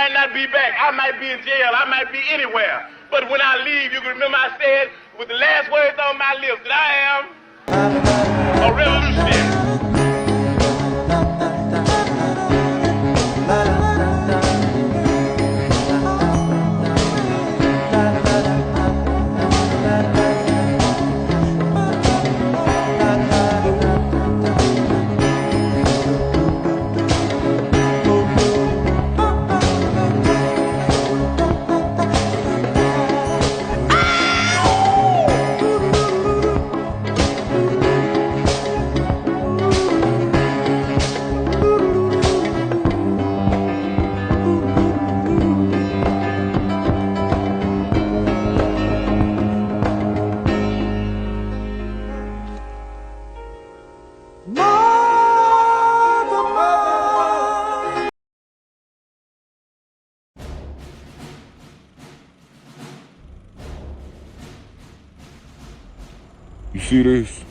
might not be back. I might be in jail. I might be anywhere. But when I leave, you can remember I said with the last words on my lips that I am a revolutionary. You see this?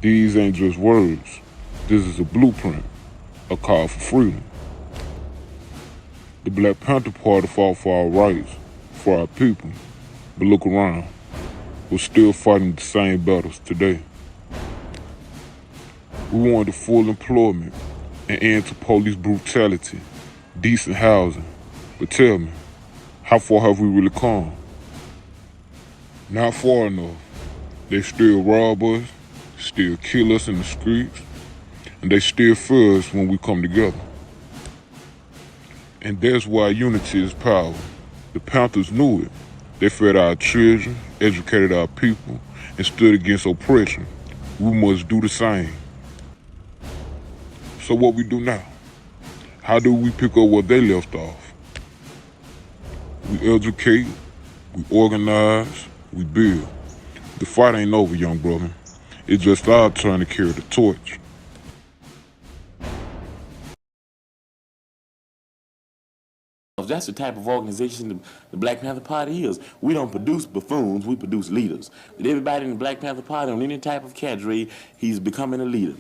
These ain't just words. This is a blueprint, a call for freedom. The Black Panther Party fought for our rights, for our people. But look around, we're still fighting the same battles today. We wanted full employment, an end to police brutality, decent housing. But tell me, how far have we really come? Not far enough. They still rob us, still kill us in the streets, and they still fear us when we come together. And that's why unity is power. The Panthers knew it. They fed our children, educated our people, and stood against oppression. We must do the same. So what we do now? How do we pick up what they left off? We educate, we organize, we build. The fight ain't over, young brother. It's just our turn to carry the torch. That's the type of organization the Black Panther Party is. We don't produce buffoons, we produce leaders. With everybody in the Black Panther Party on any type of cadre, he's becoming a leader.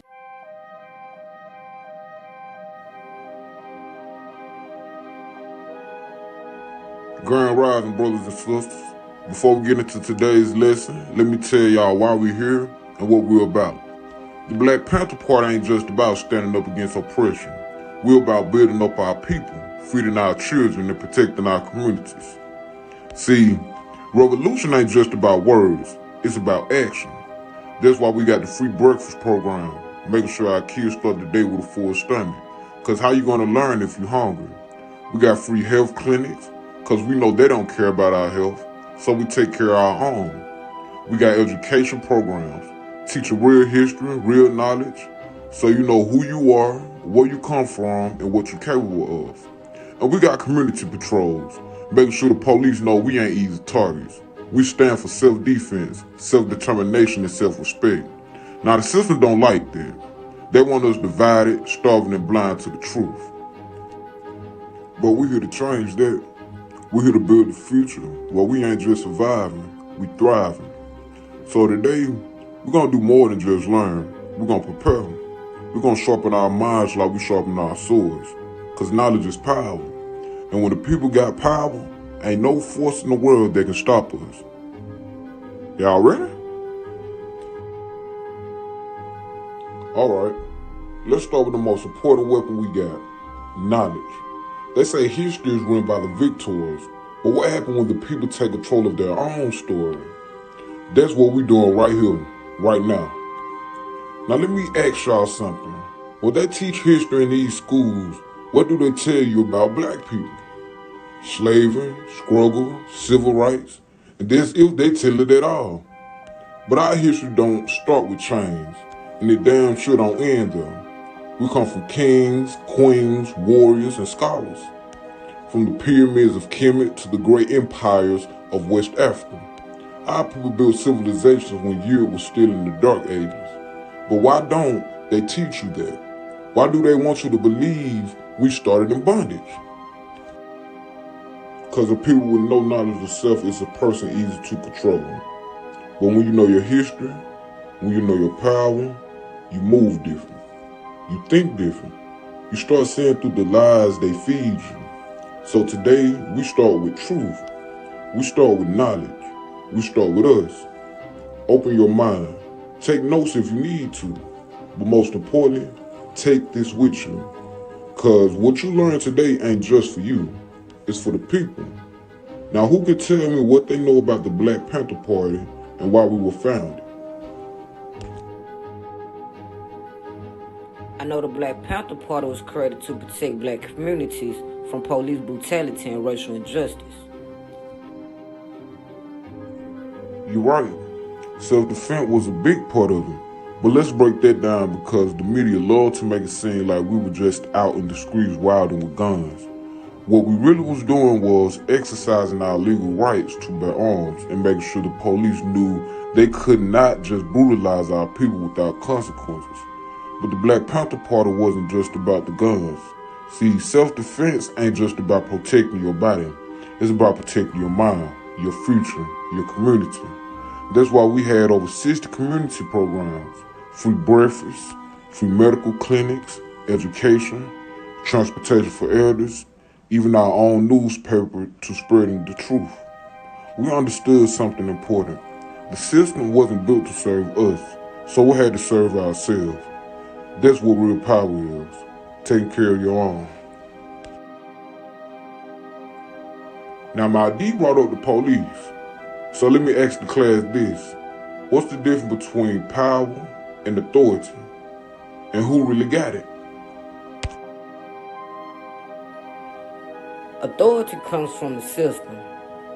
Grand Rising, brothers and sisters. Before we get into today's lesson, let me tell y'all why we're here and what we're about. The Black Panther Party ain't just about standing up against oppression. We're about building up our people, feeding our children, and protecting our communities. See, revolution ain't just about words, it's about action. That's why we got the free breakfast program, making sure our kids start the day with a full stomach. Cause how you gonna learn if you're hungry? We got free health clinics, cause we know they don't care about our health, so we take care of our own. We got education programs, teaching real history, real knowledge, so you know who you are, where you come from, and what you're capable of. And we got community patrols, making sure the police know we ain't easy targets. We stand for self-defense, self-determination, and self-respect. Now the system don't like that. They want us divided, starving, and blind to the truth. But we're here to change that. We're here to build the future where we ain't just surviving, we thriving. So today, we're gonna do more than just learn. We're gonna prepare. We're gonna sharpen our minds like we sharpen our swords. Cause knowledge is power. And when the people got power, ain't no force in the world that can stop us. Y'all ready? Alright, let's start with the most important weapon we got, knowledge. They say history is written by the victors, but what happened when the people take control of their own story? That's what we're doing right here, right now. Now let me ask y'all something. When they teach history in these schools, what do they tell you about black people? Slavery, struggle, civil rights, and that's if they tell it at all. But our history don't start with chains, and it damn sure don't end there. We come from kings, queens, warriors, and scholars. From the pyramids of Kemet to the great empires of West Africa. Our people built civilizations when Europe was still in the dark ages. But why don't they teach you that? Why do they want you to believe we started in bondage? Because the people with no knowledge of self is a person easy to control. But when you know your history, when you know your power, you move different. You think different. You start seeing through the lies they feed you. So today, we start with truth. We start with knowledge. We start with us. Open your mind. Take notes if you need to. But most importantly, take this with you. Because what you learn today ain't just for you. It's for the people. Now, who can tell me what they know about the Black Panther Party and why we were founded? I know the Black Panther Party was created to protect black communities from police brutality and racial injustice. You're right. Self-defense was a big part of it. But let's break that down because the media loved to make it seem like we were just out in the streets wilding with guns. What we really was doing was exercising our legal rights to bear arms and making sure the police knew they could not just brutalize our people without consequences. But the Black Panther Party wasn't just about the guns. See, self-defense ain't just about protecting your body. It's about protecting your mind, your future, your community. That's why we had over 60 community programs, free breakfast, free medical clinics, education, transportation for elders, even our own newspaper to spreading the truth. We understood something important. The system wasn't built to serve us, so we had to serve ourselves. That's what real power is, taking care of your own. Now my ID brought up the police, so let me ask the class this. What's the difference between power and authority? And who really got it? Authority comes from the system.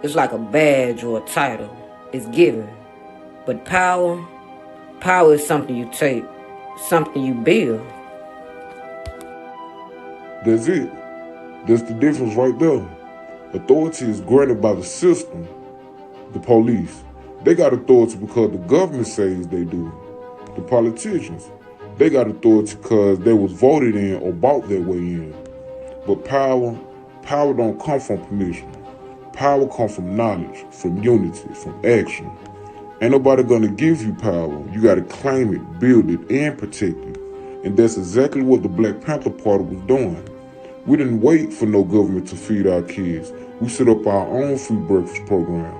It's like a badge or a title. It's given. But power is something you take, something you build. That's it. That's the difference right there. Authority is granted by the system, the police. They got authority because the government says they do. The politicians, they got authority because they was voted in or bought their way in. But power don't come from permission. Power comes from knowledge, from unity, from action. Ain't nobody gonna give you power. You gotta claim it, build it, and protect it. And that's exactly what the Black Panther Party was doing. We didn't wait for no government to feed our kids. We set up our own free breakfast program.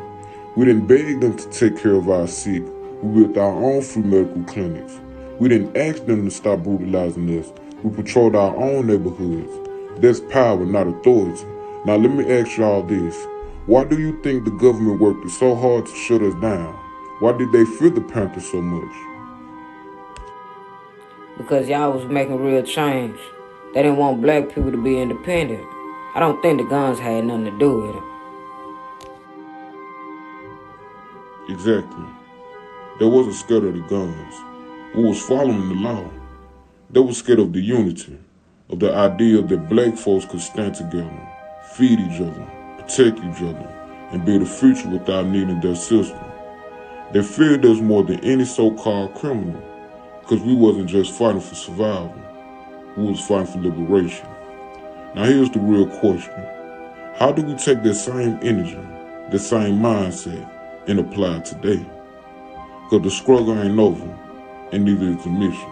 We didn't beg them to take care of our sick. We built our own free medical clinics. We didn't ask them to stop brutalizing us. We patrolled our own neighborhoods. That's power, not authority. Now let me ask y'all this. Why do you think the government worked so hard to shut us down? Why did they fear the Panthers so much? Because y'all was making real change. They didn't want black people to be independent. I don't think the guns had nothing to do with it. Exactly. They wasn't scared of the guns. We was following the law. They was scared of the unity, of the idea that black folks could stand together, feed each other, protect each other, and build a future without needing their system. They feared us more than any so-called criminal, because we wasn't just fighting for survival. We was fighting for liberation. Now here's the real question. How do we take that same energy, that same mindset, and apply it today? Because the struggle ain't over, and neither is the mission.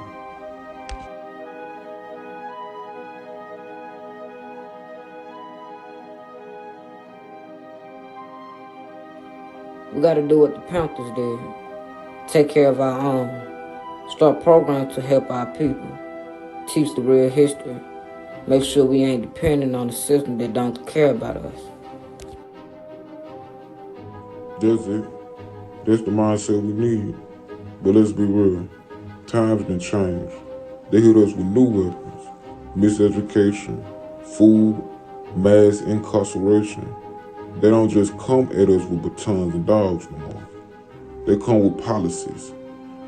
We gotta do what the Panthers did. Take care of our own. Start programs to help our people. Teach the real history. Make sure we ain't dependent on the system that don't care about us. That's it. That's the mindset we need. But let's be real. Times done changed. They hit us with new weapons. Miseducation, food, mass incarceration. They don't just come at us with batons and dogs no more. They come with policies,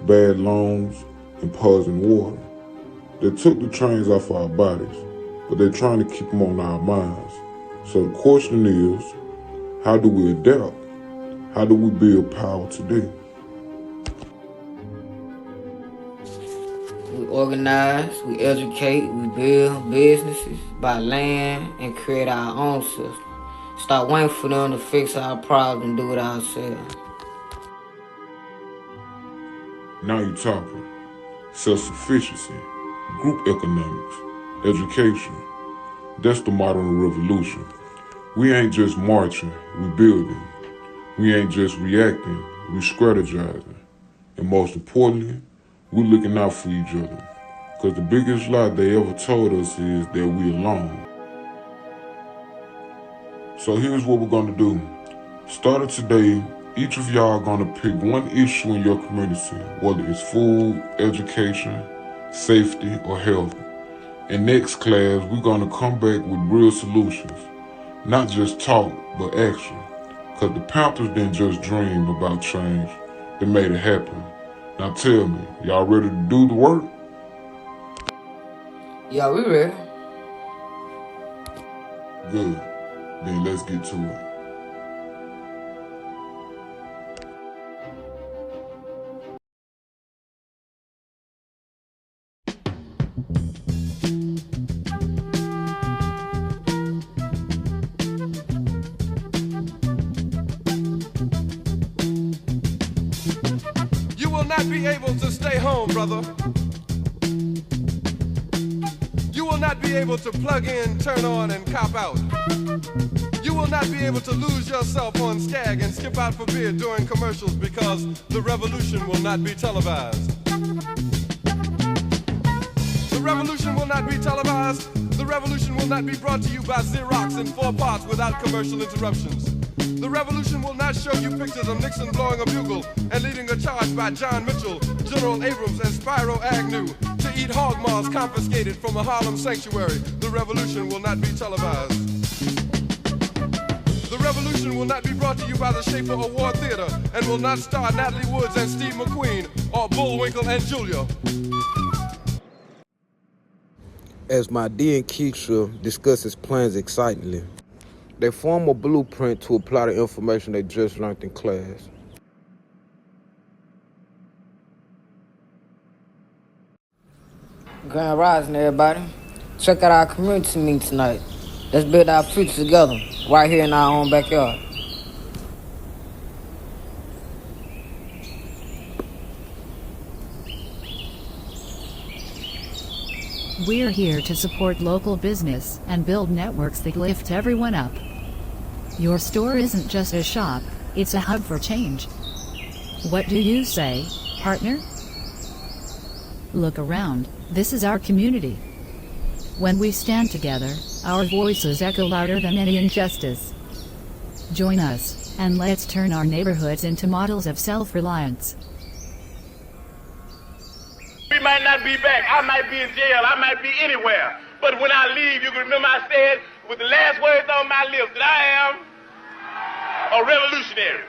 bad loans, and poison water. They took the trains off our bodies, but they're trying to keep them on our minds. So the question is, how do we adapt? How do we build power today? We organize, we educate, we build businesses, buy land, and create our own system. Stop waiting for them to fix our problems and do it ourselves. Now you're talking. Self-sufficiency, group economics, education. That's the modern revolution. We ain't just marching, we building. We ain't just reacting, we strategizing. And most importantly, we looking out for each other. Because the biggest lie they ever told us is that we alone. So here's what we're gonna do. Starting today, each of y'all are gonna pick one issue in your community, whether it's food, education, safety, or health. In next class, we're gonna come back with real solutions. Not just talk, but action. Cause the Panthers didn't just dream about change, they made it happen. Now tell me, y'all ready to do the work? Yeah, we ready. Good, then let's get to it. You will not be able to stay home, brother. You will not be able to plug in, turn on, and cop out. You will not be able to lose yourself on Skag and skip out for beer during commercials because the revolution will not be televised. The revolution will not be televised. The revolution will not be brought to you by Xerox in 4 parts without commercial interruptions. The revolution will not show you pictures of Nixon blowing a bugle and leading a charge by John Mitchell, General Abrams, and Spyro Agnew to eat hog maws confiscated from a Harlem sanctuary. The revolution will not be televised. The revolution will not be brought to you by the Schaefer Award Theater and will not star Natalie Woods and Steve McQueen or Bullwinkle and Julia. As my D and Keisha discusses plans excitingly, they form a blueprint to apply the information they just learned in class. Grand Rising, everybody. Check out our community meeting tonight. Let's build our future together, right here in our own backyard. We're here to support local business and build networks that lift everyone up. Your store isn't just a shop, it's a hub for change. What do you say, partner? Look around, this is our community. When we stand together, our voices echo louder than any injustice. Join us, and let's turn our neighborhoods into models of self-reliance. We might not be back. I might be in jail. I might be anywhere. But when I leave, you can remember I said with the last words on my lips that I am a revolutionary.